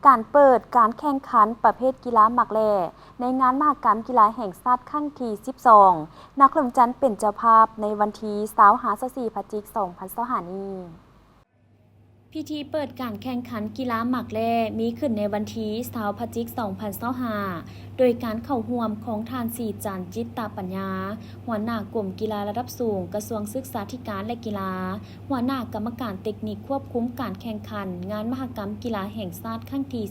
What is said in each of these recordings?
การเปิดการแข่งขันประเภทกีฬาหมากแล่ในงานมหกรรมกีฬาแห่งชาติครั้งที่ 12 นครหลวงจันทร์เป็นเจ้าภาพในวันที่25-24 พฤศจิกายน 2025 นี้พิธีเปิดการแข่งขันกีฬาหมากแล่มีขึ้นในวันที่20 พฤศจิกายน 2025 โดยการเข้าร่วมของท่านศรีจันทร์จิตตปัญญาหัวหน้ากลุ่มกีฬาระดับสูงกระทรวงศึกษาธิการและกีฬาหัวหน้ากรรมการเทคนิคควบคุมการแข่งขันงานมหกรรมกีฬาแห่งชาติครั้งที่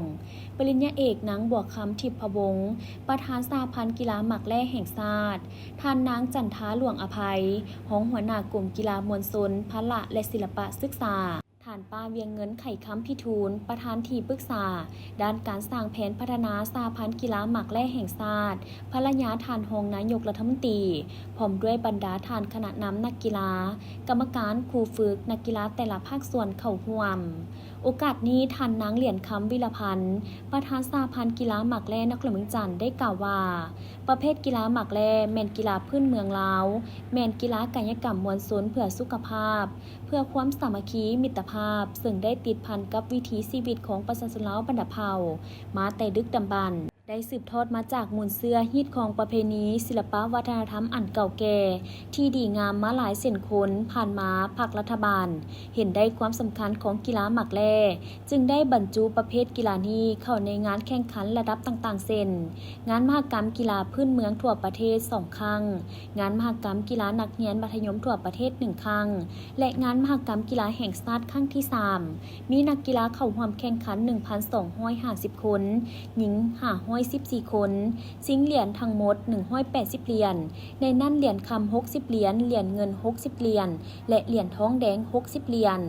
12 ปริญญาเอกนางบัวคำทิพวงศ์ประธานสหพันธ์กีฬาหมากแล่แห่งชาติท่านนางจันทาหลวงอภัยรองหัวหน้ากลุ่มกีฬามวลชนพละและศิลปะศึกษาท่านป้าเวียงเงินไข่ค้ำพิทูลประธานที่ปรึกษาด้านการสร้างแผนพัฒนาสหพันธ์กีฬาหมากแล่แห่งชาติภรรยาท่านรองนายกรัฐมนตรีพร้อมด้วยบรรดาท่านคณะนำนักกีฬากรรมการครูฝึกนักกีฬาแต่ละภาคส่วนเข้าร่วมโอกาสนี้ท่านนางเหรียญคำวิรพันธ์ประธานสหพันธ์กีฬาหมากแล่นครหลวงจันทร์ได้กล่าวว่าประเภทกีฬาหมากแล่แม่นกีฬาพื้นเมืองลาวแม่นกีฬากายกรรมมวลชนเพื่อสุขภาพเพื่อความสามัคคีมิตรภาพซึ่งได้ติดพันกับวิถีชีวิตของประชาชนลาวบรรดาเผ่ามาแต่ดึกดำบรรพ์ได้สืบทอดมาจากมูลเสื้อฮีตของประเพณีศิลปวัฒนธรรมอันเก่าแก่ที่ดีงามมาหลายเส้นคนผ่านมาภาครัฐบาลเห็นได้ความสำคัญของกีฬาหมากแล่จึงได้บรรจุประเภทกีฬานี้เข้าในงานแข่งขันระดับต่างๆเช่นงานมหกรรมกีฬาพื้นเมืองทั่วประเทศ2ครั้งงานมหกรรมกีฬานักเรียนมัธยมทั่วประเทศ1ครั้งและงานมหกรรมกีฬาแห่งชาติครั้งที่3มีนักกีฬาเข้าร่วมแข่งขัน 1,250 คนหญิง514 คนชิงเหรียญทั้งหมด180เหรียญในนั้นเหรียญคำ60เหรียญเหรียญเงิน60เหรียญและเหรียญทองแดง60เหรียญ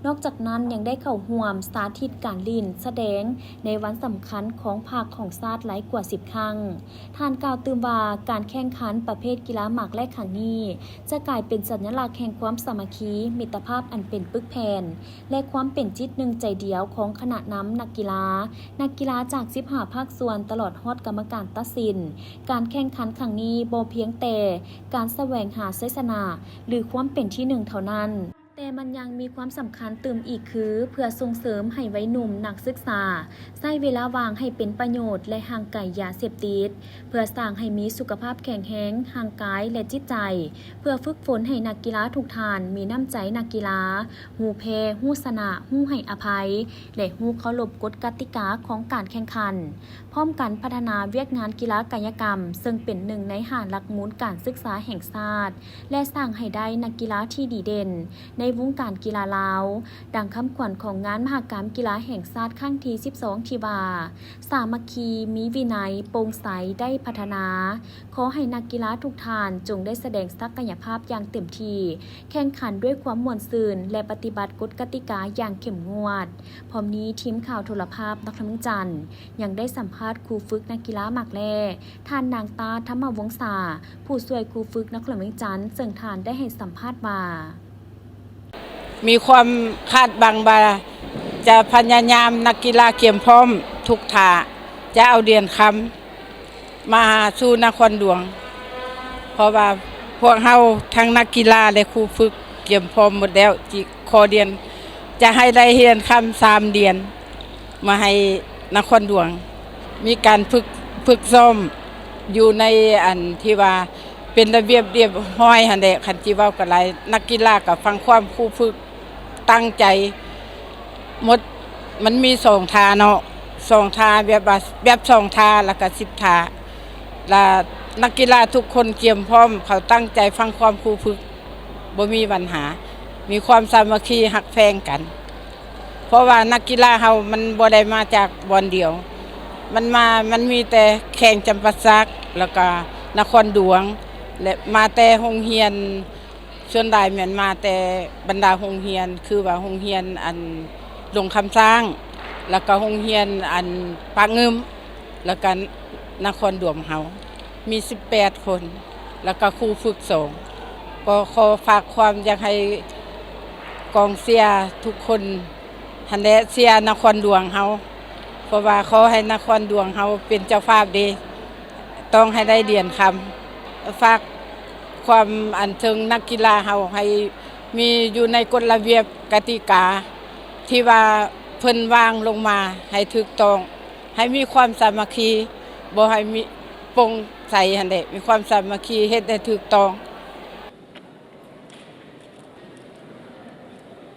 นอกจากนั้นยังได้เข้าร่วมสาธิตการลีนแสดงในวันสำคัญของภาคของชาติหลายกว่า10ครั้งท่านกล่าวตื่มว่าการแข่งขันประเภทกีฬาหมากแล่ครั้งนี้จะกลายเป็นสัญลักษณ์แห่งความสามัคคีมิตรภาพอันเป็นปึกแผ่นและความเป็นจิตหนึ่งใจเดียวของคณะนำนักกีฬาจาก15ภาคส่วนตลอดฮอดกรรมการตัดสินการแข่งขันครั้งนี้บ่เพียงแต่การแสวงหาชัยชนะหรือความเป็นที่1เท่านั้นแต่มันยังมีความสำคัญเติมอีกคือเพื่อส่งเสริมให้วัยหนุ่มนักศึกษาใช้เวลาว่างให้เป็นประโยชน์และห่างไกลยาเสพติดเพื่อสร้างให้มีสุขภาพแข็งแรงทางกายและจิตใจเพื่อฝึกฝนให้นักกีฬาทุกท่านมีน้ำใจนักกีฬาฮู้แพ้ฮู้ชนะฮู้ให้อภัยและฮู้เคารพกฎกติกาของการแข่งขันพร้อมกันพัฒนาเวียกงานกีฬากายกรรมซึ่งเป็นหนึ่งในหาหลักมูลการศึกษาแห่งชาติและสร้างให้ได้นักกีฬาที่ดีเด่นในวงการกีฬาลาวดังคำขวัญของงานมหกรรมกีฬาแห่งชาติครั้งที่ 12 ที่ว่าสามัคคีมีวินัยโปร่งใสได้พัฒนาขอให้นักกีฬาทุกท่านจงได้แสดงศักยภาพอย่างเต็มที่แข่งขันด้วยความม่วนซื่นและปฏิบัติกฎกติกาอย่างเข้มงวดพร้อมนี้ทีมข่าวโทรภาพนครหลวงจันทร์ยังได้สัมภาษณ์ครูฝึกนักกีฬาหมากแล่ท่านนางตาธรรมวงศาผู้ช่วยครูฝึกนครหลวงจันทร์ซึ่งท่านได้ให้สัมภาษณ์ว่ามีความคาดบังว่าจะพยายามนักกีฬาเกี่ยมพร้อมทุกท่าจะเอาเดียนคำมาสู่นครหลวงเพราะว่าพวกเฮาทั้งนักกีฬาและครูฝึกเกี่ยมพร้อมหมดแล้วจิขอเดียนจะให้ได้เรียนคำ3เดือนมาให้นครหลวงมีการฝึกซ้อมอยู่ในอันที่ว่าเป็นระเบียบเรียบร้อยหั่นแหละคันสิเว้าก็หลายนักกีฬาก็ฟังความครูฝึกตั้งใจหมดมันมี2ท่าเนาะ2ท่าแบบ2ท่าแล้วก็10ท่าแล้วนักกีฬาทุกคนเตรียมพร้อมเขาตั้งใจฟังความครูฝึกบ่มีปัญหามีความสามัคคีฮักแพงกันเพราะว่านักกีฬาเฮามันบ่ได้มาจากบอนเดียวมันมีแต่แข่งจำปาสักแล้วก็นครหลวงและมาแต่โรงเรียนส่วนใหญ่แม่นมาแต่บรรดาโรงเรียนคือว่าโรงเรียนอันลงคำสร้างแล้วก็โรงเรียนอันปากงึมแล้วก็นครหลวงเฮามี18คนแล้วก็ครูฝึก2ก็ขอฝากความอยากให้กองเชียร์ทุกคนหันแหละเชียร์นครหลวงเฮาเพราะว่าขอให้นครหลวงเฮาเป็นเจ้าภาพดีต้องให้ได้เหรียญคำฝากความอันเชิงนักกีฬาเฮาให้มีอยู่ในกฎระเบียบกติกาที่ว่า เพิ่นวางลงมาให้ถูกต้องให้มีความสามัคคีบ่ให้มีปงใสหั่นแหละมีความสามัคคีเฮ็ดให้ถูกต้อง